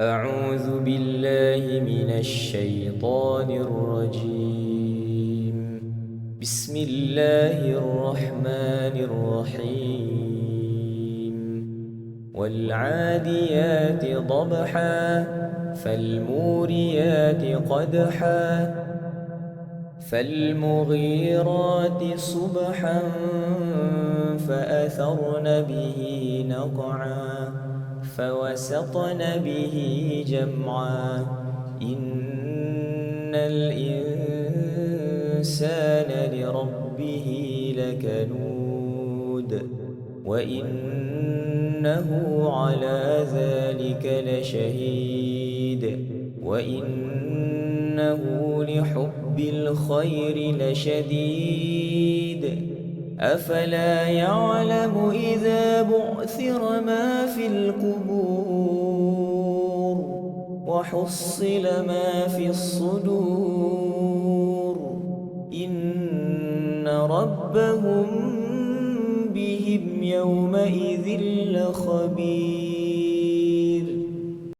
أعوذ بالله من الشيطان الرجيم. بسم الله الرحمن الرحيم. والعاديات ضبحا فالموريات قدحا فالمغيرات صبحا فأثرن به نقعا فوسطن به جمعا إن الإنسان لربه لكنود وإنه على ذلك لشهيد وإنه لحب الخير لشديد أفلا يعلم إذا بعثر ما في القبور وحصل ما في الصدور إن ربهم بهم يومئذ لخبير.